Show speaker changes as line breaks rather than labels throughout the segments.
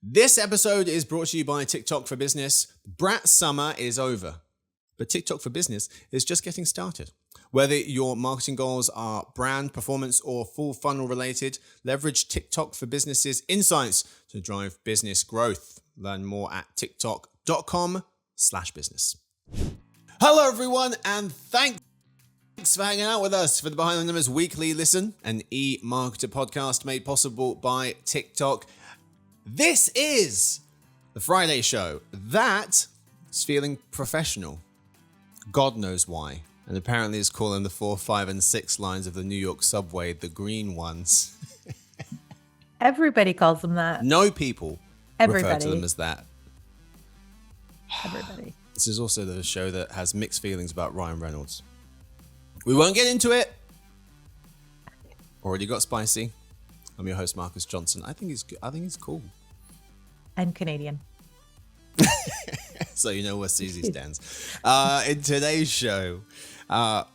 This episode is brought to you by TikTok for Business. Brat summer is over, but TikTok for Business is just getting started. Whether your marketing goals are brand, performance, or full funnel related, leverage TikTok for Business's insights to drive business growth. Learn more at tiktok.com/business. Hello, everyone, and thanks for hanging out with us for the Behind the Numbers Weekly Listen, an EMARKETER podcast made possible by TikTok. This is the Friday show that is feeling professional. God knows why. And apparently is calling the 4, 5, and 6 lines of the New York subway the green ones.
Everybody calls them that.
No people refer to them as that.
Everybody.
This is also the show that has mixed feelings about Ryan Reynolds. We won't get into it. Already got spicy. I'm your host, Marcus Johnson. I think he's cool.
I'm Canadian.
So you know where Susie stands. In today's show,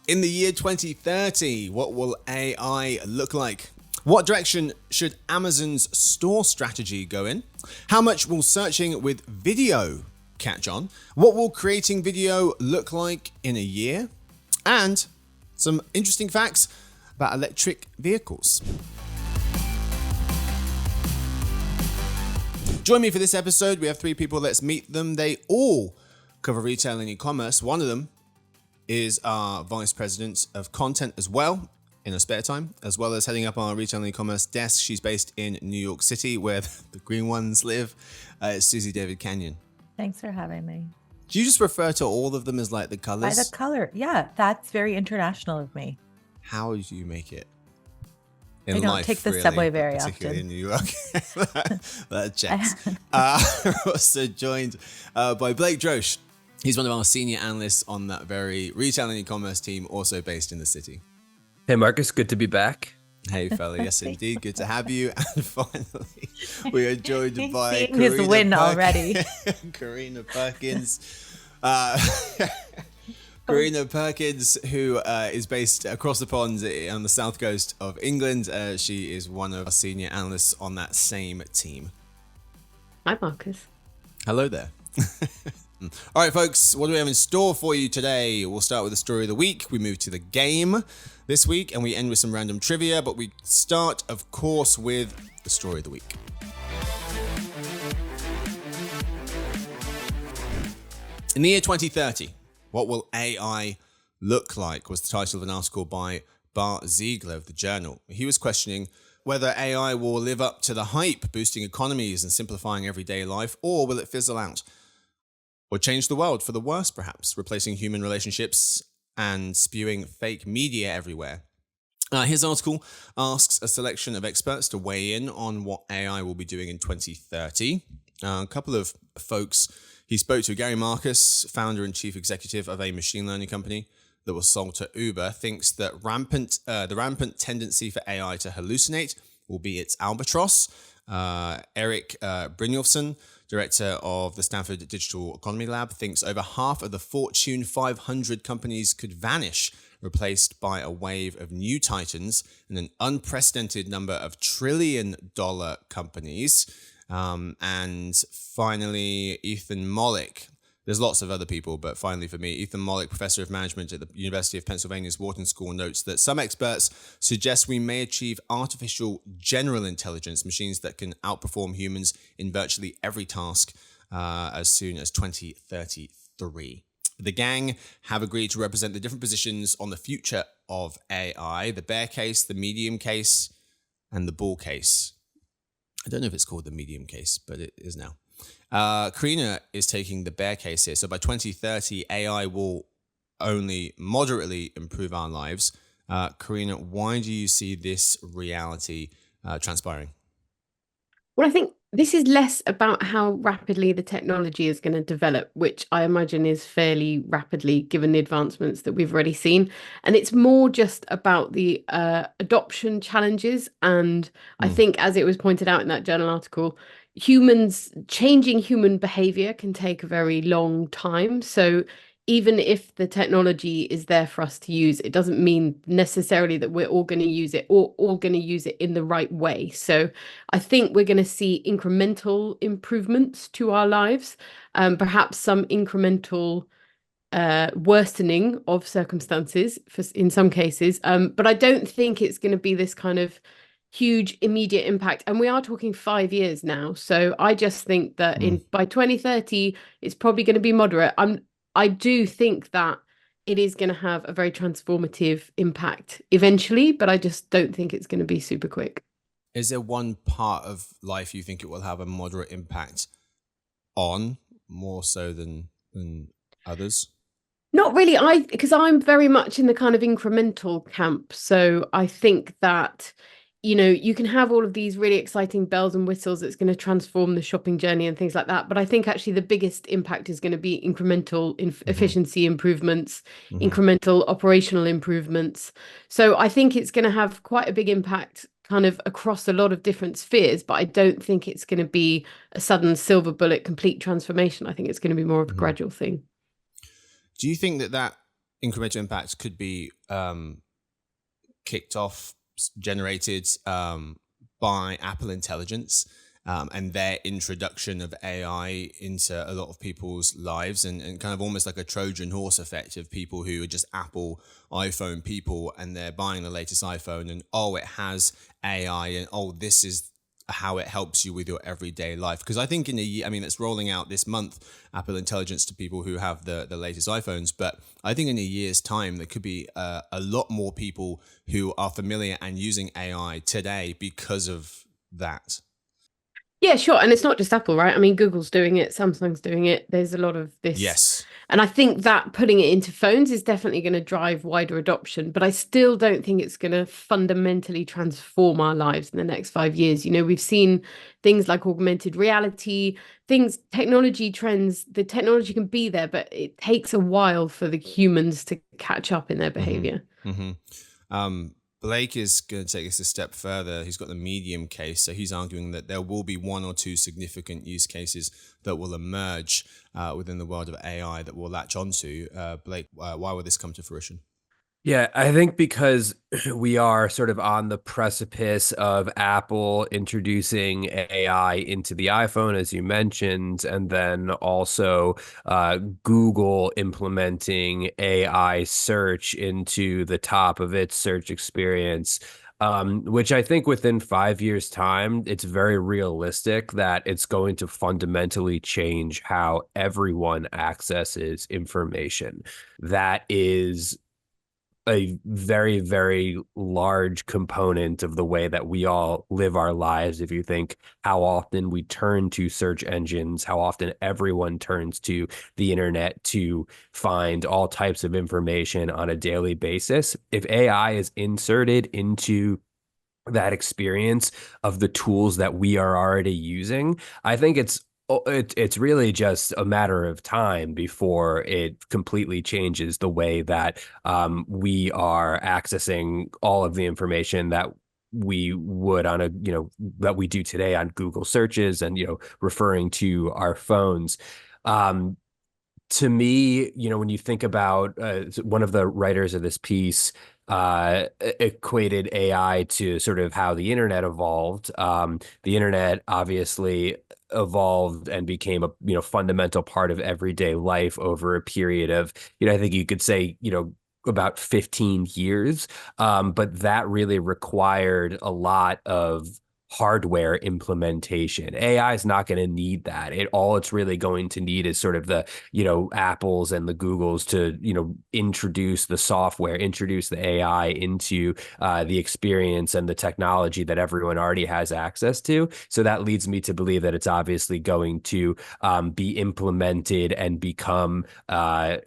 in the year 2030, what will AI look like? What direction should Amazon's store strategy go in? How much will searching with video catch on? What will creating video look like in a year? And some interesting facts about electric vehicles. Join me for this episode. We have 3 people. Let's meet them. They all cover retail and e-commerce. One of them is our vice president of content as well in her spare time, as well as heading up our retail and e-commerce desk. She's based in New York City, where the green ones live. It's Susie David Canyon.
Thanks for having me.
Do you just refer to all of them as like the colors?
By the color. Yeah, that's very international of me.
How do you make it?
I don't take the subway very
particularly
often.
in New York. that checks. We're also joined by Blake Drosh. He's one of our senior analysts on that very retail and e-commerce team, also based in the city.
Hey, Marcus, good to be back.
Hey, fella. Yes, indeed. Good to have you. And finally, we are joined by
Seeing his win already.
Karina Perkins. Karina Perkins, who is based across the pond on the south coast of England. She is one of our senior analysts on that same team.
Hi, Marcus.
Hello there. All right, folks, what do we have in store for you today? We'll start with the story of the week. We move to the game this week, and we end with some random trivia, but we start, of course, with the story of the week. In the year 2030, what will AI look like was the title of an article by Bart Ziegler of the Journal. He was questioning whether AI will live up to the hype, boosting economies and simplifying everyday life, or will it fizzle out? Or change the world for the worse, perhaps, replacing human relationships and spewing fake media everywhere. His article asks a selection of experts to weigh in on what AI will be doing in 2030. A couple of folks he spoke to. Gary Marcus, founder and chief executive of a machine learning company that was sold to Uber, thinks that the rampant tendency for AI to hallucinate will be its albatross. Eric Brynjolfsson, director of the Stanford Digital Economy Lab, thinks over half of the Fortune 500 companies could vanish, replaced by a wave of new titans and an unprecedented number of trillion-dollar companies. And finally, Ethan Mollick. There's lots of other people, but finally for me, Ethan Mollick, professor of management at the University of Pennsylvania's Wharton School, notes that some experts suggest we may achieve artificial general intelligence, machines that can outperform humans in virtually every task as soon as 2033. The gang have agreed to represent the different positions on the future of AI, the bear case, the medium case, and the bull case. I don't know if it's called the medium case, but it is now. Karina is taking the bear case here. So by 2030, AI will only moderately improve our lives. Karina, why do you see this reality transpiring?
Well, I think this is less about how rapidly the technology is going to develop, which I imagine is fairly rapidly given the advancements that we've already seen. And it's more just about the adoption challenges. And I think, as it was pointed out in that journal article, changing human behavior can take a very long time. So even if the technology is there for us to use, it doesn't mean necessarily that we're all going to use it or all going to use it in the right way. So I think we're going to see incremental improvements to our lives, perhaps some incremental worsening of circumstances in some cases. But I don't think it's going to be this kind of huge immediate impact. And we are talking 5 years now. So I just think that by 2030, it's probably going to be moderate. I do think that it is going to have a very transformative impact eventually, but I just don't think it's going to be super quick.
Is there one part of life you think it will have a moderate impact on, more so than others?
Not really. Because I'm very much in the kind of incremental camp. So I think that, you can have all of these really exciting bells and whistles that's going to transform the shopping journey and things like that. But I think actually the biggest impact is going to be incremental efficiency improvements, incremental operational improvements. So I think it's going to have quite a big impact kind of across a lot of different spheres, but I don't think it's going to be a sudden silver bullet complete transformation. I think it's going to be more of a gradual thing.
Do you think that incremental impact could be kicked off, generated by Apple Intelligence and their introduction of AI into a lot of people's lives, and kind of almost like a Trojan horse effect of people who are just Apple iPhone people, and they're buying the latest iPhone and, oh, it has AI, and oh, this is how it helps you with your everyday life? Because I think in a year, I mean, it's rolling out this month, Apple Intelligence to people who have the latest iPhones. But I think in a year's time, there could be a lot more people who are familiar and using AI today because of that.
Yeah, sure. And it's not just Apple, right? I mean, Google's doing it, Samsung's doing it. There's a lot of this.
Yes.
And I think that putting it into phones is definitely going to drive wider adoption. But I still don't think it's going to fundamentally transform our lives in the next 5 years. We've seen things like augmented reality, technology trends. The technology can be there, but it takes a while for the humans to catch up in their behavior.
Blake is going to take us a step further. He's got the medium case. So he's arguing that there will be one or two significant use cases that will emerge within the world of AI that we'll latch onto. Blake, why will this come to fruition?
Yeah, I think because we are sort of on the precipice of Apple introducing AI into the iPhone, as you mentioned, and then also Google implementing AI search into the top of its search experience. Which I think within 5 years' time, it's very realistic that it's going to fundamentally change how everyone accesses information. That is a very, very large component of the way that we all live our lives. If you think how often we turn to search engines, how often everyone turns to the internet to find all types of information on a daily basis, if AI is inserted into that experience of the tools that we are already using, I think it's really just a matter of time before it completely changes the way that we are accessing all of the information that we would on that we do today on Google searches and, referring to our phones. To me, when you think about one of the writers of this piece equated AI to sort of how the internet evolved. The internet obviously evolved and became a fundamental part of everyday life over a period of I think you could say about 15 years, but that really required a lot of hardware implementation. AI is not going to need that. All it's really going to need is sort of the Apples and the Googles to introduce the software, introduce the AI into the experience and the technology that everyone already has access to. So that leads me to believe that it's obviously going to be implemented and become a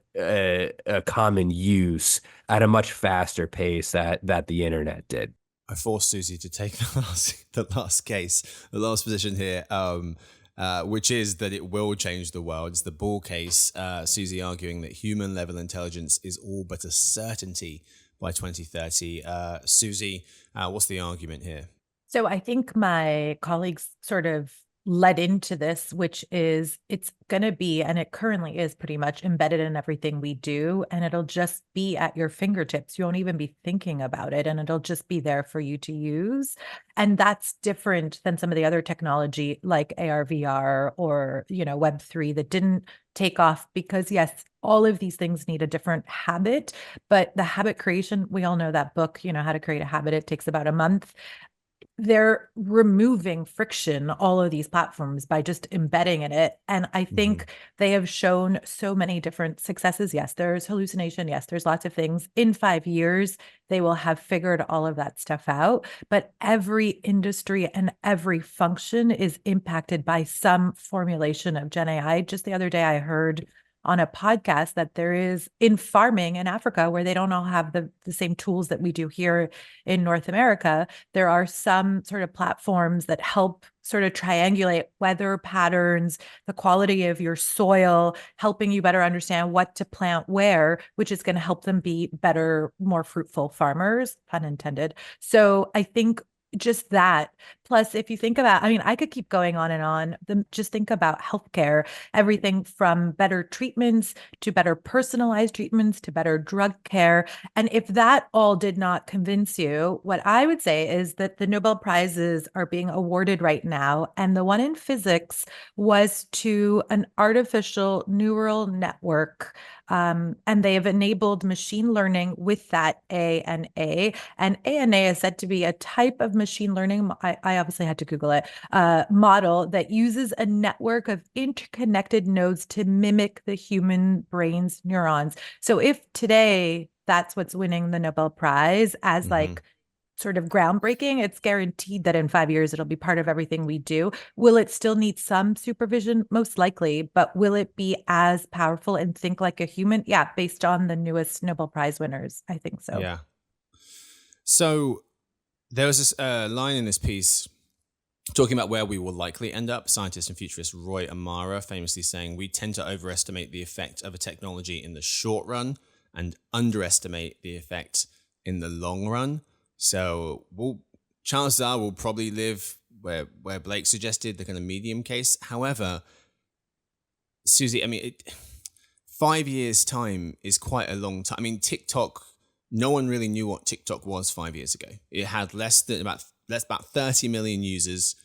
common use at a much faster pace that the internet did.
I forced Susie to take the last position here, which is that it will change the world. It's the bull case. Susie arguing that human level intelligence is all but a certainty by 2030. Susie, what's the argument here?
So I think my colleagues sort of led into this, which is it's going to be, and it currently is pretty much embedded in everything we do, and it'll just be at your fingertips. You won't even be thinking about it, and it'll just be there for you to use. And that's different than some of the other technology like AR, VR, or, Web3 that didn't take off because, yes, all of these things need a different habit, but the habit creation, we all know that book, How to Create a Habit. It takes about a month. They're removing friction, all of these platforms, by just embedding in it. And I think they have shown so many different successes. Yes, there's hallucination. Yes, there's lots of things. In 5 years, they will have figured all of that stuff out. But every industry and every function is impacted by some formulation of Gen AI. Just the other day, I heard on a podcast that there is in farming in Africa, where they don't all have the same tools that we do here in North America. There are some sort of platforms that help sort of triangulate weather patterns, the quality of your soil, helping you better understand what to plant where, which is going to help them be better, more fruitful farmers, pun intended. So I think just that. Plus, if you think about, I could keep going on and on. Just think about healthcare, everything from better treatments to better personalized treatments to better drug care. And if that all did not convince you, what I would say is that the Nobel Prizes are being awarded right now. And the one in physics was to an artificial neural network. And they have enabled machine learning with that ANA. And ANA is said to be a type of machine learning, I obviously had to Google it, model that uses a network of interconnected nodes to mimic the human brain's neurons. So if today that's what's winning the Nobel Prize as like sort of groundbreaking, it's guaranteed that in 5 years it'll be part of everything we do. Will it still need some supervision? Most likely, but will it be as powerful and think like a human? Yeah, based on the newest Nobel Prize winners, I think so.
Yeah. So there was this line in this piece talking about where we will likely end up. Scientist and futurist Roy Amara famously saying, "We tend to overestimate the effect of a technology in the short run and underestimate the effect in the long run." So chances are we'll probably live where Blake suggested, the kind of medium case. However, Susie, 5 years time is quite a long time. TikTok, no one really knew what TikTok was 5 years ago. It had less than about 30 million users.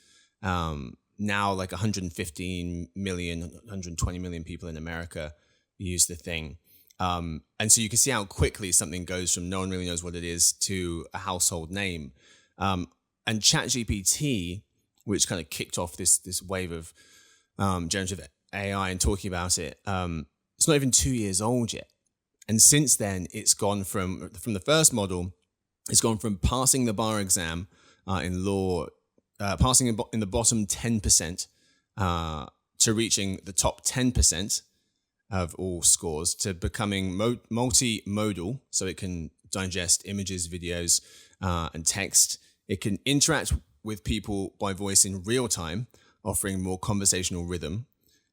Now like 115 million, 120 million people in America use the thing. And so you can see how quickly something goes from no one really knows what it is to a household name. And ChatGPT, which kind of kicked off this wave of generative AI and talking about it, it's not even 2 years old yet. And since then, it's gone from the first model, it's gone from passing the bar exam in law, passing in the bottom 10% to reaching the top 10% of all scores, to becoming multimodal, so it can digest images, videos, and text. It can interact with people by voice in real time, offering more conversational rhythm.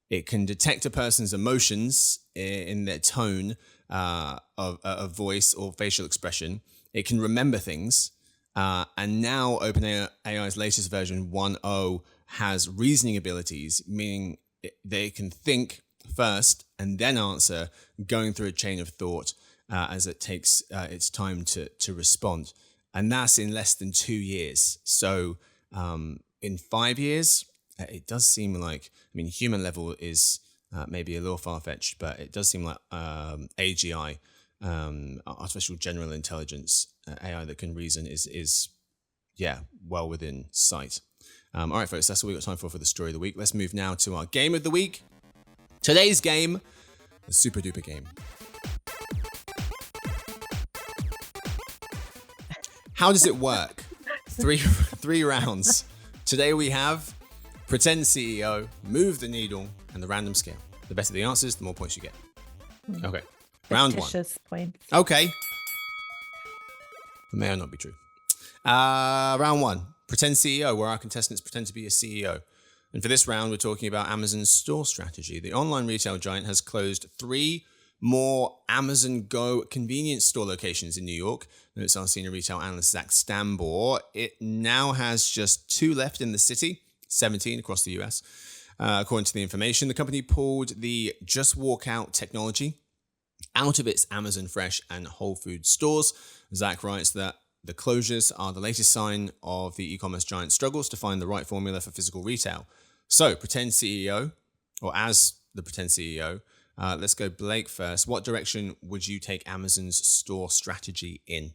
It can detect a person's emotions in their tone of voice or facial expression. It can remember things. And now OpenAI's latest version 1.0 has reasoning abilities, meaning they can think first and then answer, going through a chain of thought as it takes its time to respond. And that's in less than 2 years. So in 5 years, it does seem like, human level is maybe a little far-fetched, but it does seem like AGI, artificial general intelligence, AI that can reason is well within sight. All right, folks, that's all we got time for the story of the week. Let's move now to our game of the week. Today's game, the super duper game. How does it work? Three rounds. Today we have Pretend CEO, Move the Needle, and the Random Scale. The better the answers, the more points you get. Okay. Round one.
Fictitious points.
Okay. It may or not be true. Round one. Pretend CEO, where our contestants pretend to be a CEO. And for this round, we're talking about Amazon's store strategy. The online retail giant has closed 3 more Amazon Go convenience store locations in New York. Notes our senior retail analyst Zach Stambor. It now has just 2 left in the city, 2017 across the US. According to the information, the company pulled the Just Walk Out technology out of its Amazon Fresh and Whole Foods stores. Zach writes that the closures are the latest sign of the e-commerce giant struggles to find the right formula for physical retail. So, pretend CEO, or as the pretend CEO, let's go Blake first. What direction would you take Amazon's store strategy in?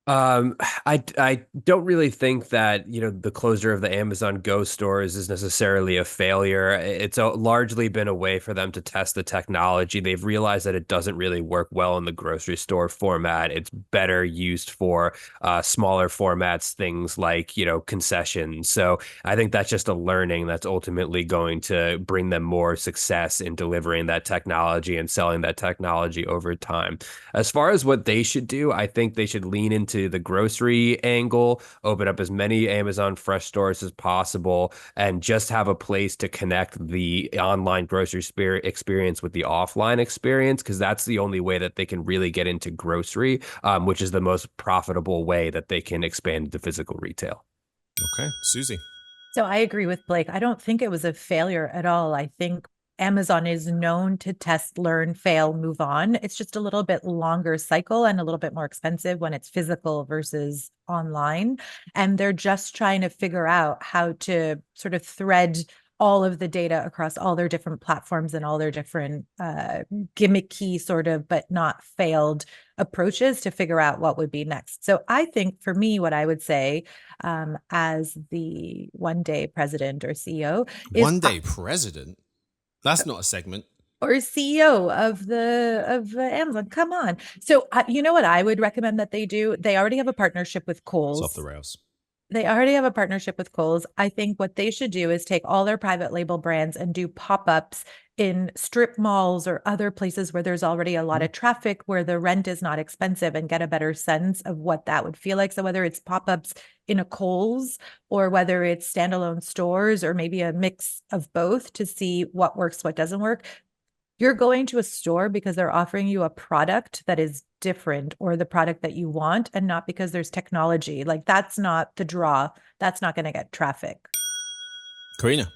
I don't really think that, the closure of the Amazon Go stores is necessarily a failure. It's largely been a way for them to test the technology. They've realized that it doesn't really work well in the grocery store format. It's better used for smaller formats, things like, concessions. So I think that's just a learning that's ultimately going to bring them more success in delivering that technology and selling that technology over time. As far as what they should do, I think they should lean into the grocery angle, open up as many Amazon Fresh stores as possible, and just have a place to connect the online grocery experience with the offline experience, because that's the only way that they can really get into grocery, which is the most profitable way that they can expand into physical retail.
Okay, Susie.
So I agree with Blake. I don't think it was a failure at all. I think Amazon is known to test, learn, fail, move on. It's just a little bit longer cycle and a little bit more expensive when it's physical versus online. And they're just trying to figure out how to sort of thread all of the data across all their different platforms and all their different gimmicky sort of, but not failed approaches to figure out what would be next. So I think for me, what I would say as the one-day president or CEO is
One-day president? That's not a segment.
Or CEO of Amazon. Come on. So you know what I would recommend that they do? They already have a partnership with Kohl's.
It's off the rails.
They already have a partnership with Kohl's. I think what they should do is take all their private label brands and do pop-ups in strip malls or other places where there's already a lot of traffic, where the rent is not expensive, and get a better sense of what that would feel like. So whether it's pop-ups in a Kohl's or whether it's standalone stores or maybe a mix of both to see what works, what doesn't work. You're going to a store because they're offering you a product that is different or the product that you want, and not because there's technology. Like, that's not the draw. That's not going to get traffic.
Karina.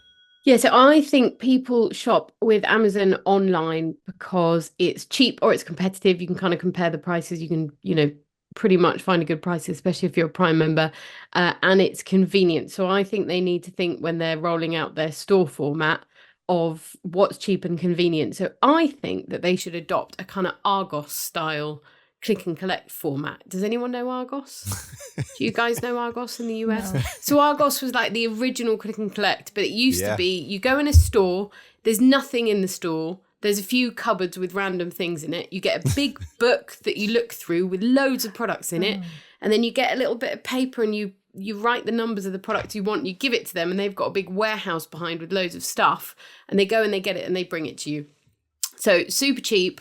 Yeah, so I think people shop with Amazon online because it's cheap or it's competitive. You can kind of compare the prices. You can, pretty much find a good price, especially if you're a Prime member, and it's convenient. So I think they need to think when they're rolling out their store format of what's cheap and convenient. So I think that they should adopt a kind of Argos style click and collect format. Does anyone know Argos? Do you guys know Argos in the US?
No.
So Argos was like the original click and collect, but it used to be you go in a store, there's nothing in the store. There's a few cupboards with random things in it. You get a big book that you look through with loads of products in it. And then you get a little bit of paper and you write the numbers of the product you want, you give it to them, and they've got a big warehouse behind with loads of stuff. And they go and they get it and they bring it to you. So super cheap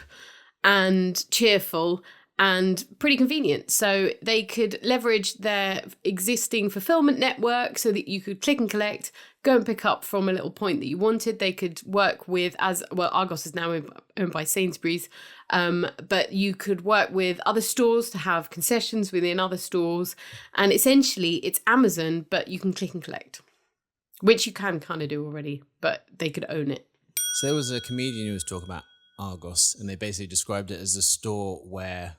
and cheerful and pretty convenient. So they could leverage their existing fulfillment network so that you could click and collect, go and pick up from a little point that you wanted. They could work with, Argos is now owned by Sainsbury's, but you could work with other stores to have concessions within other stores. And essentially it's Amazon, but you can click and collect, which you can kind of do already, but they could own it.
So there was a comedian who was talking about Argos, and they basically described it as a store where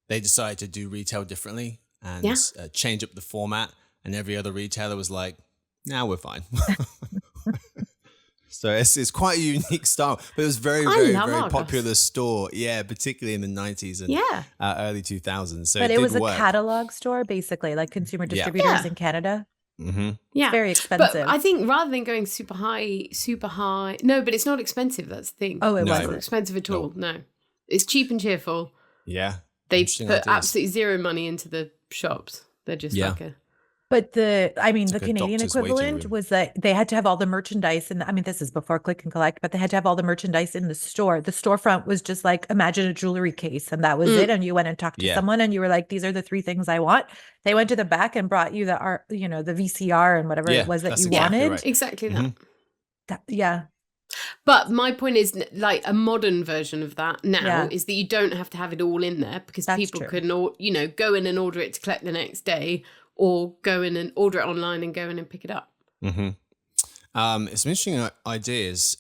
they decided to do retail differently and change up the format, and every other retailer was like, "Now we're fine." So it's quite a unique style, but it was very popular store. Yeah, particularly in the 90s and early 2000s. So
but it was a catalog store, basically, like consumer distributors in Canada.
Mm-hmm.
Yeah,
it's very expensive.
But I think rather than going super high, no, but it's not expensive. That's the thing.
Oh, it
wasn't.
wasn't.
It's not expensive at all. No, it's cheap and cheerful.
Yeah,
they put absolutely zero money into the shops. They're just like a.
But the
like
Canadian equivalent was that they had to have all the merchandise. And I mean, this is before click and collect, but they had to have all the merchandise in the store. The storefront was just like, imagine a jewelry case, and that was it. And you went and talked to someone and you were like, these are the 3 things I want. They went to the back and brought you the VCR and whatever it was that you wanted.
Right.
Exactly that.
Yeah.
But my point is, like, a modern version of that now is that you don't have to have it all in there, because people can, go in and order it to collect the next day, or go in and order it online and go in and pick it up.
Some interesting ideas.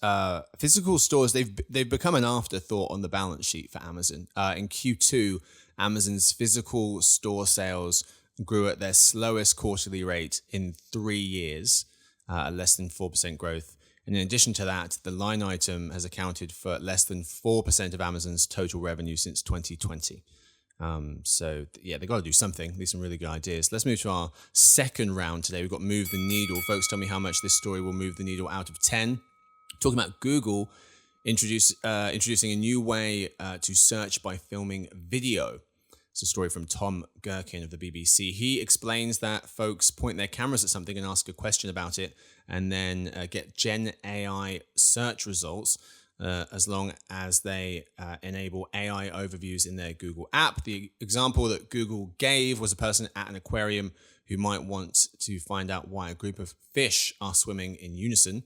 Physical stores, they've become an afterthought on the balance sheet for Amazon. In Q2, Amazon's physical store sales grew at their slowest quarterly rate in 3 years, less than 4% growth. And in addition to that, the line item has accounted for less than 4% of Amazon's total revenue since 2020. They've got to do something. These are some really good ideas. Let's move to our second round today. We've got Move the Needle. Folks, tell me how much this story will move the needle out of 10. Talking about Google introducing a new way to search by filming video. It's a story from Tom Gherkin of the BBC. He explains that folks point their cameras at something and ask a question about it, and then get Gen AI search results as long as they enable AI overviews in their Google app. The example that Google gave was a person at an aquarium who might want to find out why a group of fish are swimming in unison.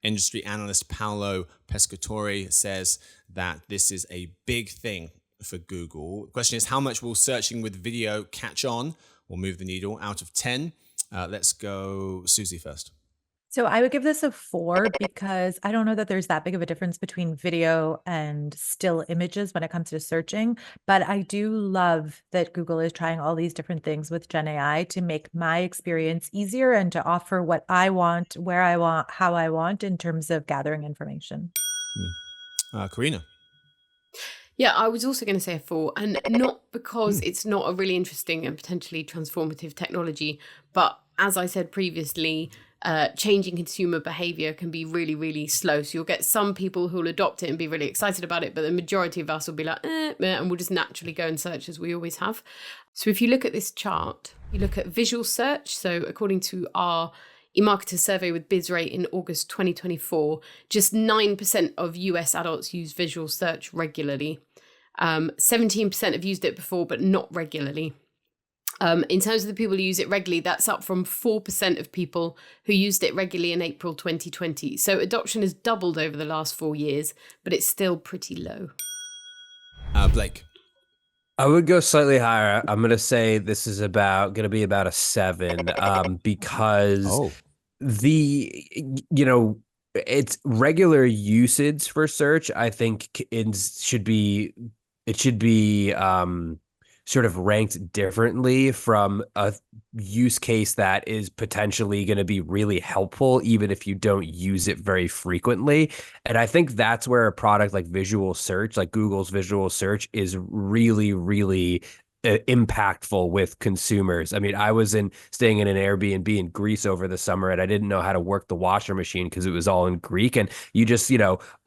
Industry analyst Paolo Pescatore says that this is a big thing for Google. The question is, how much will searching with video catch on or move the needle out of 10? Let's go Susie first.
So I would give this a 4 because I don't know that there's that big of a difference between video and still images when it comes to searching. But I do love that Google is trying all these different things with Gen AI to make my experience easier and to offer what I want, where I want, how I want in terms of gathering information.
Karina.
Yeah, I was also going to say a 4, and not because it's not a really interesting and potentially transformative technology, but as I said previously, changing consumer behavior can be really, really slow. So you'll get some people who will adopt it and be really excited about it, but the majority of us will be like, meh, and we'll just naturally go and search as we always have. So if you look at this chart, you look at visual search. So according to our EMARKETER survey with BizRate in August 2024, just 9% of US adults use visual search regularly. 17% have used it before, but not regularly. In terms of the people who use it regularly, that's up from 4% of people who used it regularly in April 2020. So adoption has doubled over the last 4 years, but it's still pretty low.
Blake.
I would go slightly higher. I'm going to say this is going to be about a 7, because it's regular usage for search. I think it should be sort of ranked differently from a use case that is potentially going to be really helpful, even if you don't use it very frequently. And I think that's where a product like visual search, like Google's visual search, is really, really impactful with consumers. I mean, I was staying in an Airbnb in Greece over the summer, and I didn't know how to work the washer machine because it was all in Greek. And you just,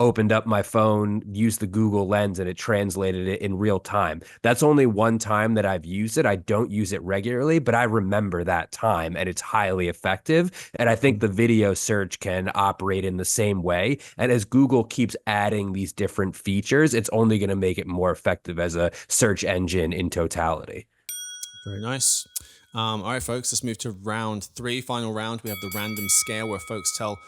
opened up my phone, used the Google Lens, and it translated it in real time. That's only one time that I've used it. I don't use it regularly, but I remember that time, and it's highly effective. And I think the video search can operate in the same way. And as Google keeps adding these different features, it's only going to make it more effective as a search engine in totality.
Very nice. All right, folks, let's move to round 3, final round. We have the random scale where folks tell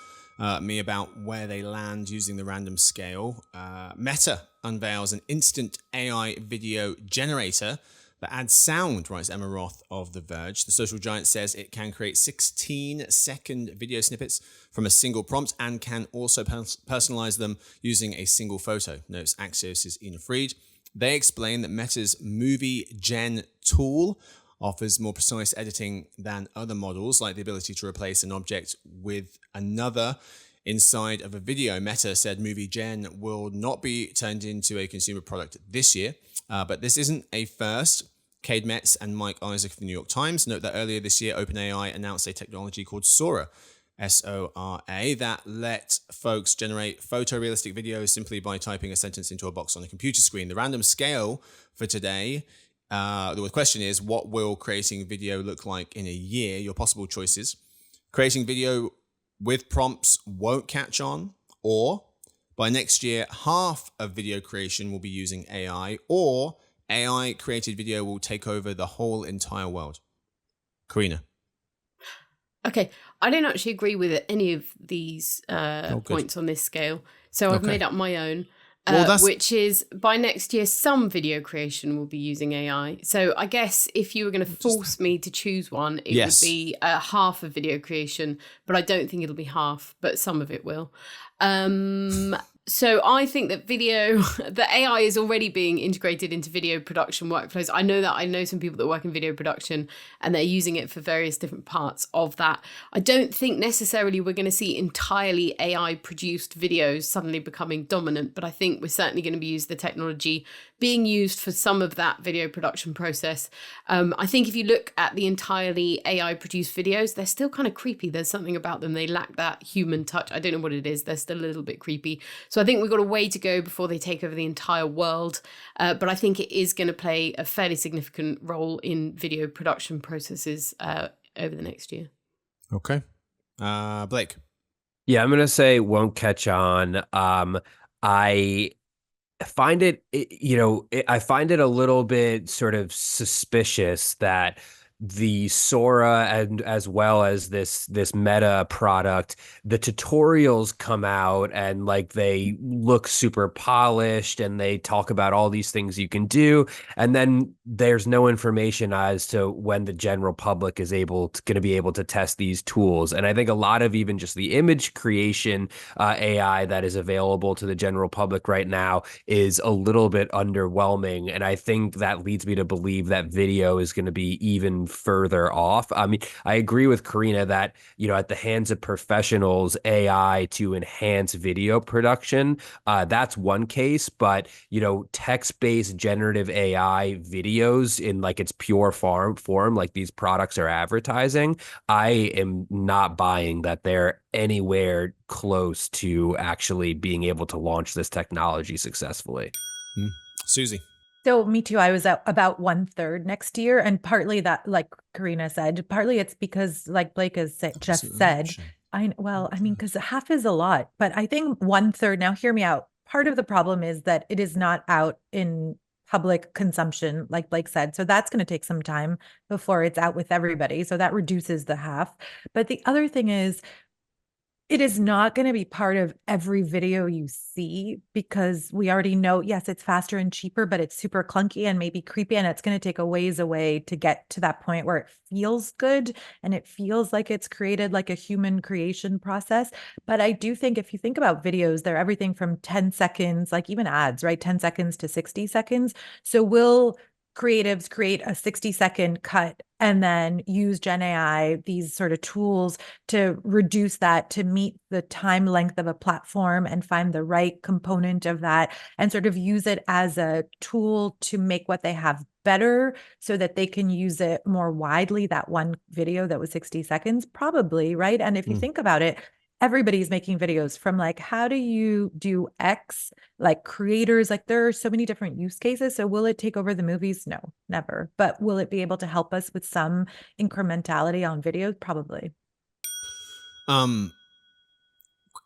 me about where they land using the random scale. Meta unveils an instant AI video generator that adds sound, writes Emma Roth of The Verge. The social giant says it can create 16-second video snippets from a single prompt and can also personalize them using a single photo, notes Axios' Ina Fried. They explain that Meta's Movie Gen tool offers more precise editing than other models, like the ability to replace an object with another inside of a video. Meta said Movie Gen will not be turned into a consumer product this year, but this isn't a first. Cade Metz and Mike Isaac of the New York Times note that earlier this year, OpenAI announced a technology called Sora, S-O-R-A, that let folks generate photorealistic videos simply by typing a sentence into a box on a computer screen. The random scale for today, the question is, what will creating video look like in a year? Your possible choices: creating video with prompts won't catch on, or by next year, half of video creation will be using AI, or AI created video will take over the whole entire world. Karina.
Okay, I don't actually agree with any of these points on this scale. So I've made up my own. which is by next year, some video creation will be using AI. So I guess if you were going to force me to choose one, it would be half of video creation, but I don't think it'll be half, but some of it will. So I think that the AI is already being integrated into video production workflows. I know some people that work in video production and they're using it for various different parts of that. I don't think necessarily we're going to see entirely AI produced videos suddenly becoming dominant, but I think we're certainly going to be the technology being used for some of that video production process. I think if you look at the entirely AI produced videos, they're still kind of creepy. There's something about them. They lack that human touch. I don't know what it is. They're still a little bit creepy. So I think we've got a way to go before they take over the entire world. But I think it is going to play a fairly significant role in video production processes over the next year.
Okay. Blake.
Yeah, I'm going to say won't catch on. I find it, I find it a little bit sort of suspicious that the Sora and as well as this Meta product, the tutorials come out and like they look super polished and they talk about all these things you can do, and then there's no information as to when the general public is going to be able to test these tools. And I think a lot of even just the image creation AI that is available to the general public right now is a little bit underwhelming, and I think that leads me to believe that video is going to be even further off. I mean, I agree with Karina that, at the hands of professionals, AI to enhance video production, that's one case, but, text-based generative AI videos in like its pure form, like these products are advertising, I am not buying that they're anywhere close to actually being able to launch this technology successfly.
Susie.
So me too. I was at about 1/3 next year. And partly that, like Karina said, partly it's because like Blake has just said, because half is a lot, but I think 1/3, now hear me out. Part of the problem is that it is not out in public consumption, like Blake said. So that's going to take some time before it's out with everybody. So that reduces the half. But the other thing is, it is not going to be part of every video you see, because we already know, yes, it's faster and cheaper, but it's super clunky and maybe creepy. And it's going to take a ways away to get to that point where it feels good and it feels like it's created like a human creation process. But I do think if you think about videos, they're everything from 10 seconds, like even ads, right? 10 seconds to 60 seconds. So will creatives create a 60-second cut and then use Gen AI, these sort of tools, to reduce that to meet the time length of a platform and find the right component of that and sort of use it as a tool to make what they have better so that they can use it more widely. That one video that was 60 seconds, probably, right? And if you think about it, everybody's making videos from like, how do you do X? Like creators, like there are so many different use cases. So will it take over the movies? No, never. But will it be able to help us with some incrementality on videos? Probably.
To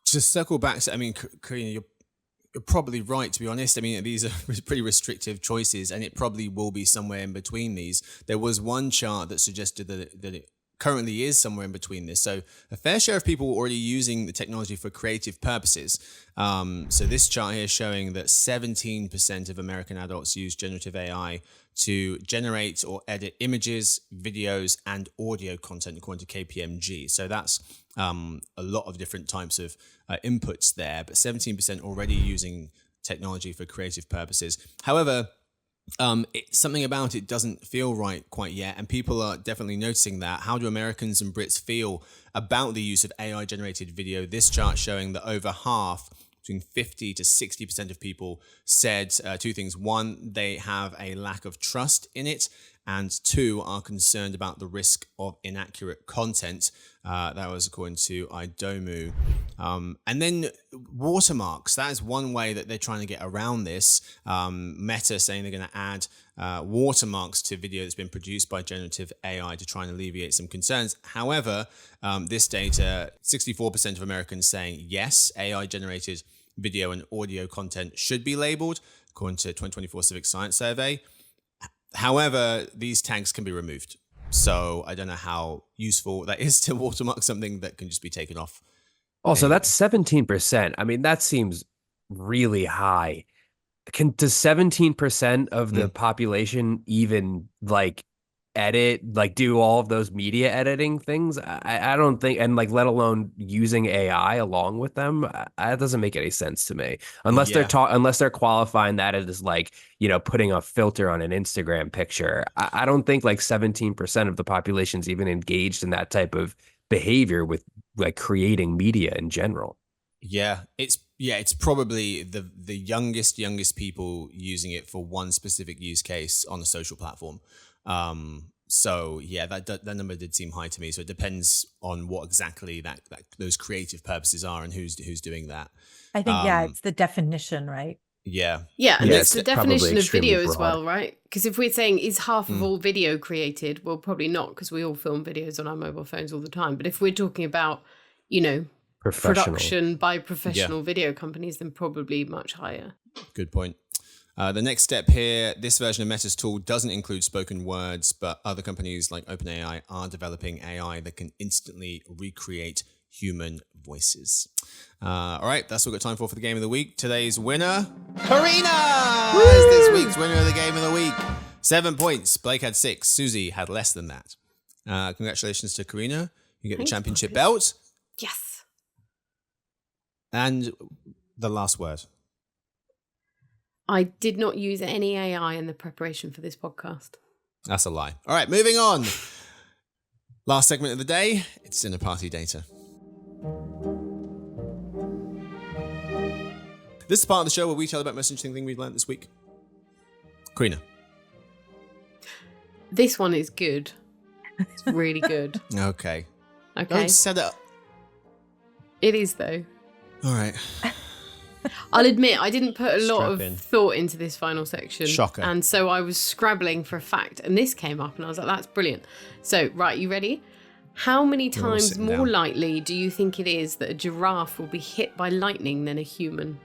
circle back, I mean, Karina, you're probably right, to be honest. I mean, these are pretty restrictive choices, and it probably will be somewhere in between these. There was one chart that suggested that it currently is somewhere in between this. So a fair share of people were already using the technology for creative purposes. So this chart here showing that 17% of American adults use generative AI to generate or edit images, videos, and audio content according to KPMG. So that's a lot of different types of inputs there, but 17% already using technology for creative purposes. However, something about it doesn't feel right quite yet, and people are definitely noticing that. How do Americans and Brits feel about the use of AI-generated video? This chart showing that over half, between 50 to 60% of people said two things. One, they have a lack of trust in it, and two, are concerned about the risk of inaccurate content. That was according to IDOMU. And then watermarks. That is one way that they're trying to get around this. Meta saying they're going to add watermarks to video that's been produced by generative AI to try and alleviate some concerns. However, this data, 64% of Americans saying yes, AI-generated video and audio content should be labeled, according to 2024 Civic Science Survey. However, these tags can be removed. So I don't know how useful that is to watermark something that can just be taken off.
Also, that's 17%. I mean, that seems really high. Does 17% of the population even like edit, like do all of those media editing things? I don't think, and like let alone using AI along with them, that doesn't make any sense to me. Unless unless they're qualifying that as like, you know, putting a filter on an Instagram picture. I don't think like 17% of the population's even engaged in that type of behavior with like creating media in general.
Yeah, it's probably the youngest people using it for one specific use case on a social platform. So yeah, that number did seem high to me. So it depends on what exactly that those creative purposes are and who's doing that.
I think it's the definition, right?
Yeah.
Yeah, and it's the
probably
definition of
extremely
video as
broad.
well, right? Because if we're saying is half of all video created, well, probably not, because we all film videos on our mobile phones all the time. But if we're talking about, you know, production by professional video companies, then probably much higher.
Good point. The next step here, this version of Meta's tool doesn't include spoken words, but other companies like OpenAI are developing AI that can instantly recreate human voices. All right, that's what we've got time for the game of the week. Today's winner, Karina, is this week's winner of the game of the week. 7 points. Blake had 6. Susie had less than that. Congratulations to Karina. You get the championship belt.
Yes.
And the last word.
I did not use any AI in the preparation for this podcast.
That's a lie. All right, moving on. Last segment of the day. It's dinner party data. This is part of the show where we tell about the most interesting thing we've learned this week. Karina.
This one is good. It's really good.
Okay.
Okay.
Don't set it up.
It is, though.
All right.
I'll admit, I didn't put a lot
Strap
of
in.
thought into this final section.
Shocker.
And so I was scrabbling for a fact, and this came up, and I was like, that's brilliant. So, right, you ready? How many
We're all
times
sitting
more
down.
likely do you think it is that a giraffe will be hit by lightning than a human?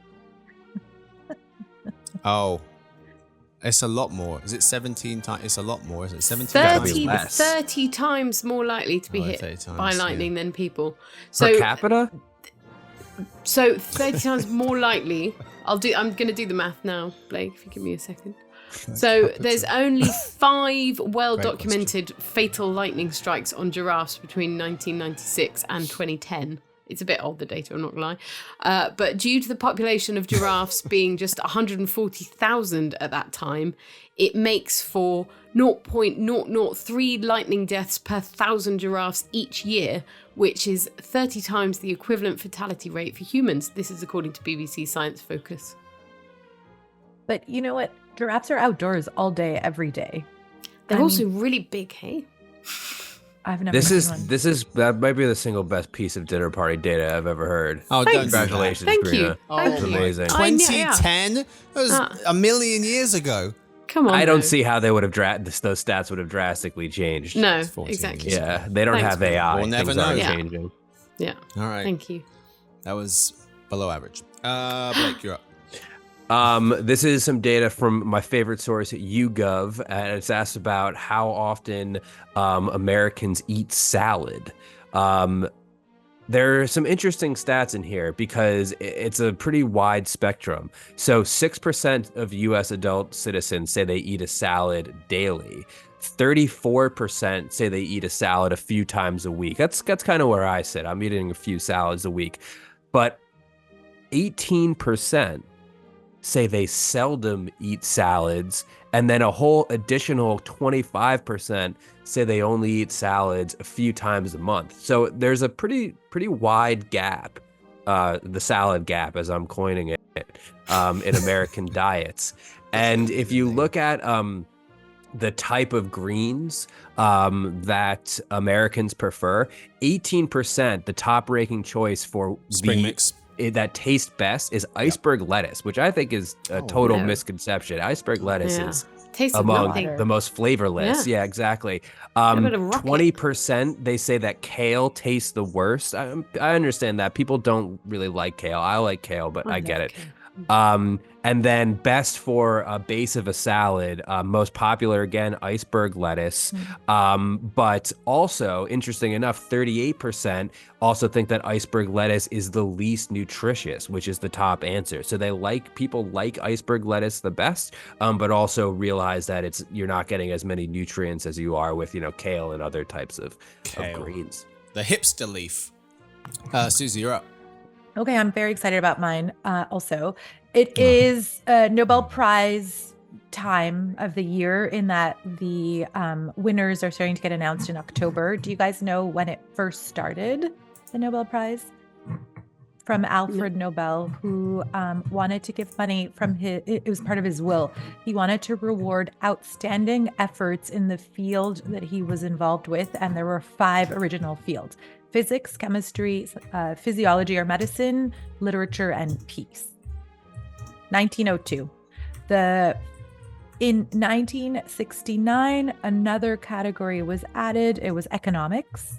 Oh. It's a lot more. Is it 17 times? It's a lot more, isn't it? 17
30
times.
30 times more likely to be
Oh,
hit
30 times,
by lightning than people.
Per
So,
capita?
so 30 times more likely. I'm going to do the math now, Blake, if you give me a second. So there's only 5 well-documented fatal lightning strikes on giraffes between 1996 and 2010. It's a bit old, the data, I'm not going to lie. But due to the population of giraffes being just 140,000 at that time, it makes for 0.003 lightning deaths per 1,000 giraffes each year, which is 30 times the equivalent fatality rate for humans. This is according to BBC Science Focus.
But you know what? Giraffes are outdoors all day, every day.
They're
I
also
mean,
really big, hey?
I've never seen one.
This is that might be the single best piece of dinner party data I've ever heard.
Oh,
Thanks.
don't do that.
Congratulations,
Thank
Karina.
you.
Oh,
Thank
That's
you.
amazing.
I know, yeah.
2010? That was a million years ago.
Come on.
I don't
though.
see how they would have those stats would have drastically changed.
No,
14
exactly.
years.
Yeah, they don't
Thanks,
have AI.
We'll never
Things aren't
know.
Yeah.
changing.
Yeah.
All right.
Thank you.
That was below average. Blake, you're up.
This is some data from my favorite source, YouGov, and it's asked about how often Americans eat salad. There are some interesting stats in here because it's a pretty wide spectrum. So 6% of U.S. adult citizens say they eat a salad daily. 34% say they eat a salad a few times a week. That's kind of where I sit. I'm eating a few salads a week. But 18% say they seldom eat salads, and then a whole additional 25% say they only eat salads a few times a month. So there's a pretty wide gap, the salad gap, as I'm coining it, in American diets. And if you look at the type of greens that Americans prefer, 18%, the top-ranking choice for
Spring mix.
That tastes best is iceberg lettuce, which I think is a total
no.
misconception. Iceberg lettuce
Yeah.
is
Tastes of
among
nothing.
the most flavorless. Yeah, exactly.
a bit of rocket.
20% they say that kale tastes the worst. I understand that people don't really like kale. I like kale, but I get
love
it.
kale.
And then best for a base of a salad, most popular again, iceberg lettuce. But also, interesting enough, 38% also think that iceberg lettuce is the least nutritious, which is the top answer. So people like iceberg lettuce the best, but also realize that you're not getting as many nutrients as you are with, kale and other types of greens.
The hipster leaf. Susie, you're up.
Okay, I'm very excited about mine. Also, it is Nobel Prize time of the year in that the winners are starting to get announced in October. Do you guys know when it first started, the Nobel Prize? From Alfred Nobel, who wanted to give money from it was part of his will. He wanted to reward outstanding efforts in the field that he was involved with. And there were 5 original fields: physics, chemistry, physiology or medicine, literature, and peace. 1902. In 1969, another category was added. It was economics,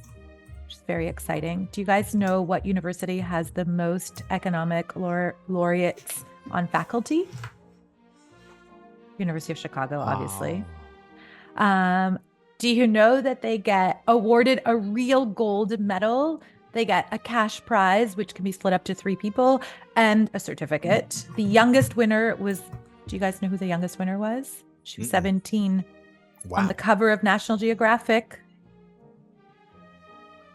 which is very exciting. Do you guys know what university has the most economic laureates on faculty? University of Chicago, obviously. Do you know that they get awarded a real gold medal? They get a cash prize, which can be split up to 3 people, and a certificate. The youngest winner was, do you guys know who the youngest winner was? She was 17.
Wow.
On the cover of National Geographic.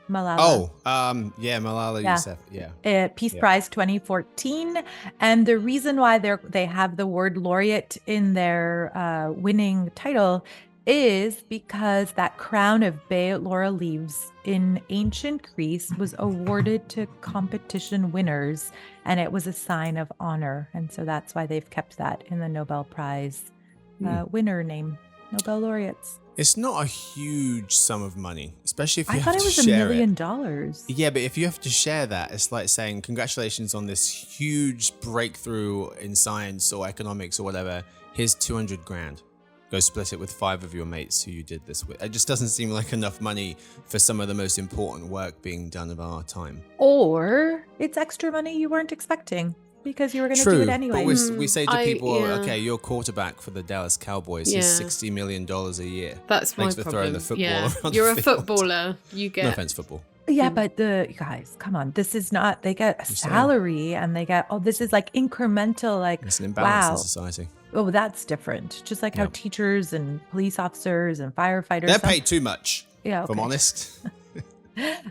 Malala.
Malala Yousafzai.
Peace Prize 2014. And the reason why they have the word laureate in their winning title is because that crown of bay laurel leaves in ancient Greece was awarded to competition winners, and it was a sign of honor. And so that's why they've kept that in the Nobel Prize winner name, Nobel laureates.
It's not a huge sum of money, especially if you
I
have
thought
to
it was
share
$1 million.
Yeah, but if you have to share that, it's like saying congratulations on this huge breakthrough in science or economics or whatever. Here's 200 grand. Go split it with 5 of your mates who you did this with. It just doesn't seem like enough money for some of the most important work being done of our time.
Or it's extra money you weren't expecting because you were going to do it anyway.
But we say to people,
yeah.
okay, you're quarterback for the Dallas Cowboys.
Yeah.
He's $60 million a year.
That's
Thanks
my
for
problem.
throwing the football around
You're
the
a
field.
footballer. You get
No offense, football.
Yeah, but you guys, come on. This is not, they get a salary and they get, this is like incremental, like,
It's an imbalance
wow.
in society.
Oh, that's different. Just like how teachers and police officers and firefighters.
They're paid too much,
Yeah,
if I'm honest.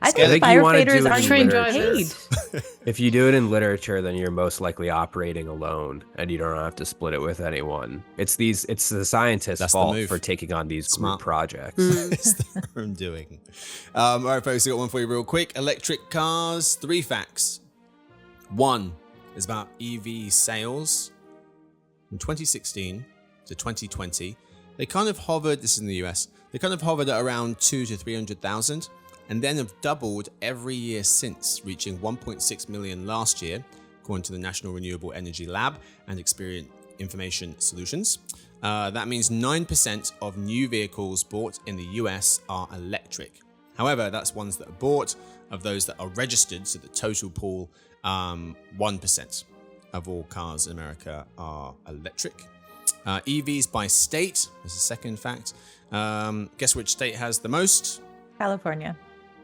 I think
you wanna do
firefighters
it
aren't
in
trained
literature.
paid.
If you do it in literature, then you're most likely operating alone, and you don't have to split it with anyone. It's the scientists'
That's the
fault
move.
for taking on these
Smart.
group projects.
It's their own doing. All right, folks, I got one for you real quick. Electric cars, 3 facts. 1 is about EV sales. From 2016 to 2020, they kind of hovered, this is in the US, they kind of hovered at around 200,000 to 300,000, and then have doubled every year since, reaching 1.6 million last year, according to the National Renewable Energy Lab and Experience Information Solutions. That means 9% of new vehicles bought in the US are electric. However, that's ones that are bought. Of those that are registered, so the total pool, 1% of all cars in America are electric. EVs by state is the second fact. Guess which state has the most?
California.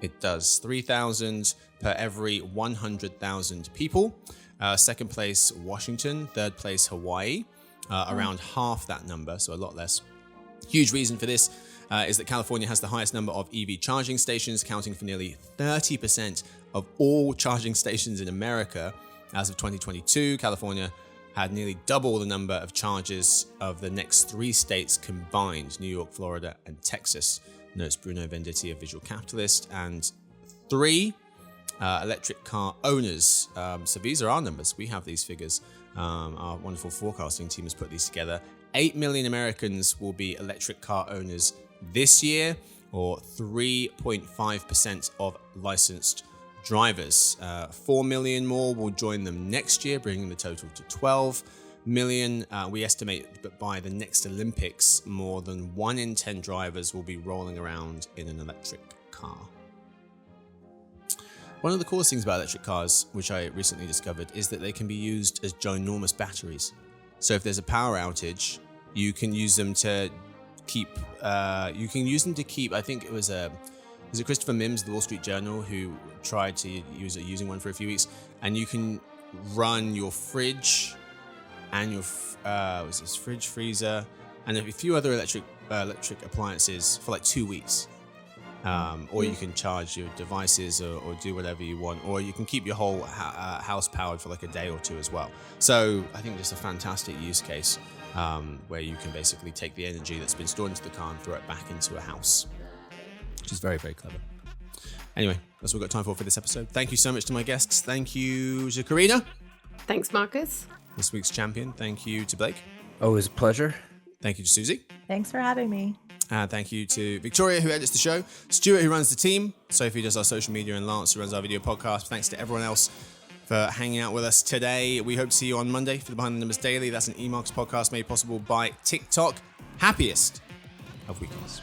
It does. 3,000 per every 100,000 people. Second place, Washington. Third place, Hawaii. Around half that number, so a lot less. Huge reason for this is that California has the highest number of EV charging stations, accounting for nearly 30% of all charging stations in America. As of 2022, California had nearly double the number of chargers of the next 3 states combined, New York, Florida, and Texas, notes Bruno Venditti of Visual Capitalist. And 3 electric car owners. So these are our numbers. We have these figures. Our wonderful forecasting team has put these together. 8 million Americans will be electric car owners this year, or 3.5% of licensed drivers. 4 million more will join them next year, bringing the total to 12 million. We estimate that by the next Olympics, more than 1 in 10 drivers will be rolling around in an electric car. One of the coolest things about electric cars, which I recently discovered, is that they can be used as ginormous batteries. So if there's a power outage, you can use them to keep. I think it was Christopher Mims, of the Wall Street Journal, who tried to using one for a few weeks, and you can run your fridge and your fridge, freezer, and a few other electric appliances for like 2 weeks. Or you can charge your devices or do whatever you want, or you can keep your whole house powered for like a day or two as well. So I think just a fantastic use case where you can basically take the energy that's been stored into the car and throw it back into a house, which is very, very clever. Anyway, that's all we've got time for this episode. Thank you so much to my guests. Thank you to Karina.
Thanks, Marcus.
This week's champion. Thank you to Blake.
Always a pleasure.
Thank you to Susie.
Thanks for having me.
Thank you to Victoria, who edits the show, Stuart, who runs the team, Sophie does our social media, and Lance, who runs our video podcast. Thanks to everyone else for hanging out with us today. We hope to see you on Monday for the Behind the Numbers Daily. That's an eMarketers podcast made possible by TikTok. Happiest of weekends.